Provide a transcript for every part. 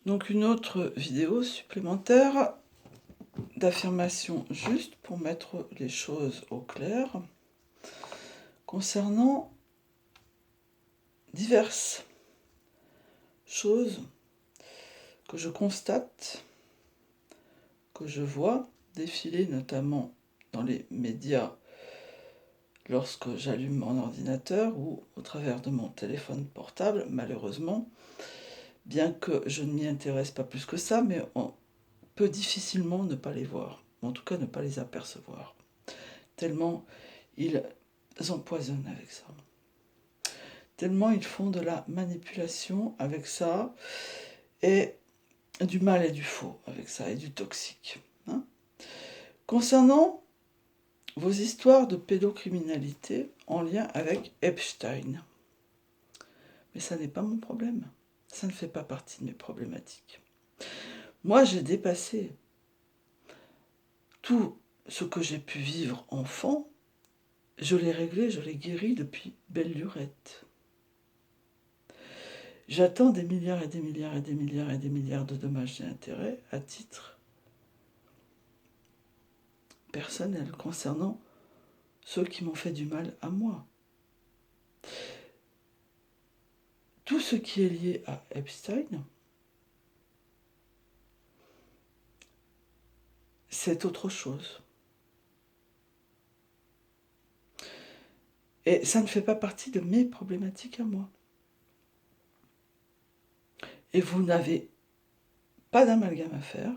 Donc une autre vidéo supplémentaire d'affirmation juste pour mettre les choses au clair concernant diverses choses que je constate, que je vois défiler notamment dans les médias lorsque j'allume mon ordinateur ou au travers de mon téléphone portable, malheureusement, bien que je ne m'y intéresse pas plus que ça, mais on peut difficilement ne pas les voir, en tout cas ne pas les apercevoir, tellement ils empoisonnent avec ça, tellement ils font de la manipulation avec ça, et du mal et du faux avec ça, et du toxique. Hein. Concernant vos histoires de pédocriminalité en lien avec Epstein, mais ça n'est pas mon problème, ça ne fait pas partie de mes problématiques. Moi, j'ai dépassé tout ce que j'ai pu vivre enfant, je l'ai réglé, je l'ai guéri depuis belle lurette. J'attends des milliards et des milliards et des milliards et des milliards de dommages et intérêts à titre personnel concernant ceux qui m'ont fait du mal à moi. Tout ce qui est lié à Epstein, c'est autre chose. Et ça ne fait pas partie de mes problématiques à moi. Et vous n'avez pas d'amalgame à faire.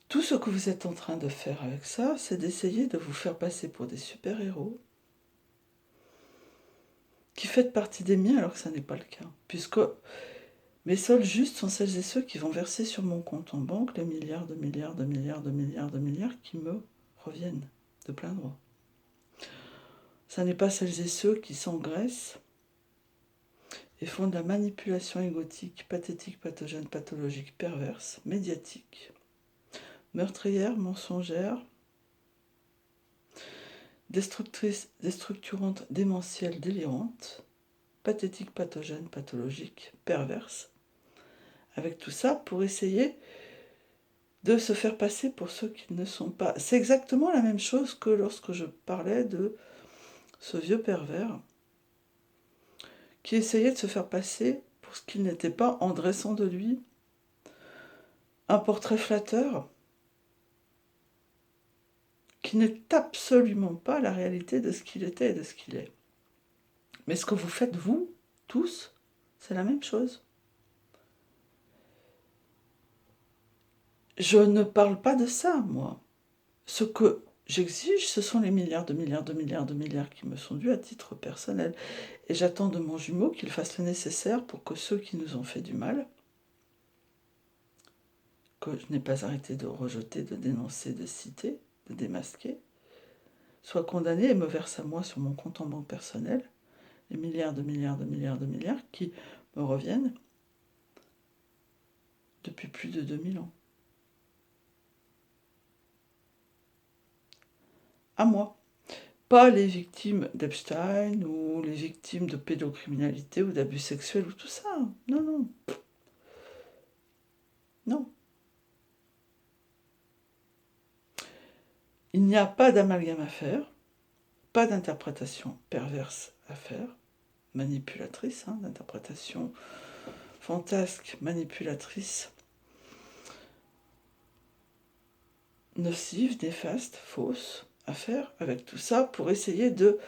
Tout ce que vous êtes en train de faire avec ça, c'est d'essayer de vous faire passer pour des super-héros qui faites partie des miens alors que ça n'est pas le cas. Puisque mes soldes justes sont celles et ceux qui vont verser sur mon compte en banque les milliards de milliards de milliards de milliards de milliards qui me reviennent de plein droit. Ça n'est pas celles et ceux qui s'engraissent et font de la manipulation égotique, pathétique, pathogène, pathologique, perverse, médiatique, meurtrière, mensongère, destructrice, déstructurante, démentielle, délirante, pathétique, pathogène, pathologique, perverse, avec tout ça pour essayer de se faire passer pour ceux qui ne sont pas. C'est exactement la même chose que lorsque je parlais de ce vieux pervers qui essayait de se faire passer pour ce qu'il n'était pas en dressant de lui un portrait flatteur qui n'est absolument pas la réalité de ce qu'il était et de ce qu'il est. Mais ce que vous faites, vous, tous, c'est la même chose. Je ne parle pas de ça, moi. Ce que j'exige, ce sont les milliards de milliards de milliards de milliards qui me sont dus à titre personnel. Et j'attends de mon jumeau qu'il fasse le nécessaire pour que ceux qui nous ont fait du mal, que je n'ai pas arrêté de rejeter, de dénoncer, de citer, de démasquer, soient condamnés et me versent à moi sur mon compte en banque personnel les milliards de milliards de milliards de milliards qui me reviennent depuis plus de 2000 ans. À moi. Pas les victimes d'Epstein ou les victimes de pédocriminalité ou d'abus sexuels ou tout ça. Non, non. Non. Il n'y a pas d'amalgame à faire, pas d'interprétation perverse à faire, manipulatrice, d'interprétation fantasque, manipulatrice, nocive, néfaste, fausse à faire avec tout ça pour essayer de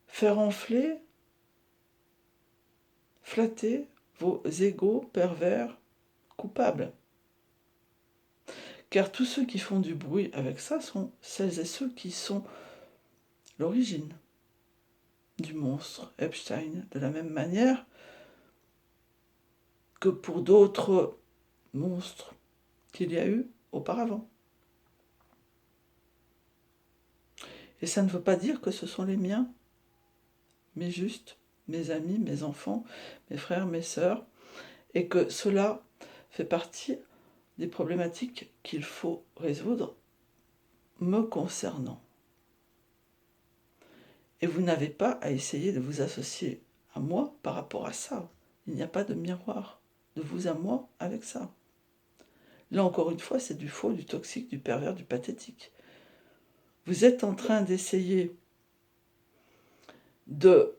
faire enfler, flatter vos égos pervers coupables. Car tous ceux qui font du bruit avec ça sont celles et ceux qui sont l'origine du monstre Epstein, de la même manière que pour d'autres monstres qu'il y a eu auparavant. Et ça ne veut pas dire que ce sont les miens, mais juste mes amis, mes enfants, mes frères, mes sœurs, et que cela fait partie des problématiques qu'il faut résoudre me concernant. Et vous n'avez pas à essayer de vous associer à moi par rapport à ça. Il n'y a pas de miroir de vous à moi avec ça. Là encore une fois, c'est du faux, du toxique, du pervers, du pathétique. Vous êtes en train d'essayer de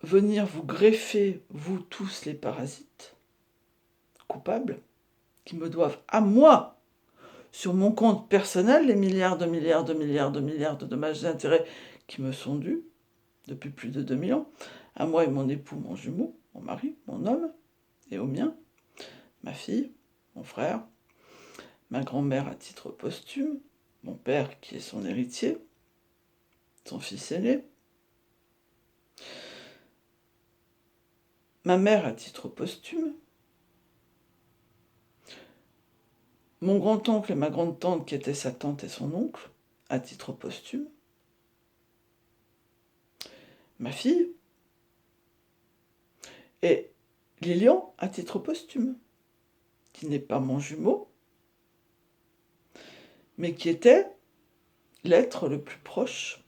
venir vous greffer, vous tous les parasites coupables, qui me doivent à moi, sur mon compte personnel, les milliards de dommages et intérêts qui me sont dus depuis plus de 2000 ans, à moi et mon époux, mon jumeau, mon mari, mon homme, et au mien, ma fille, mon frère, ma grand-mère à titre posthume, mon père qui est son héritier, son fils aîné, ma mère à titre posthume, mon grand-oncle et ma grande-tante qui étaient sa tante et son oncle à titre posthume, ma fille, et Lilian à titre posthume, qui n'est pas mon jumeau, mais qui était l'être le plus proche,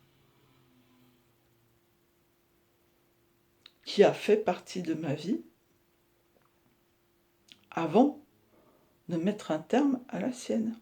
qui a fait partie de ma vie avant de mettre un terme à la sienne.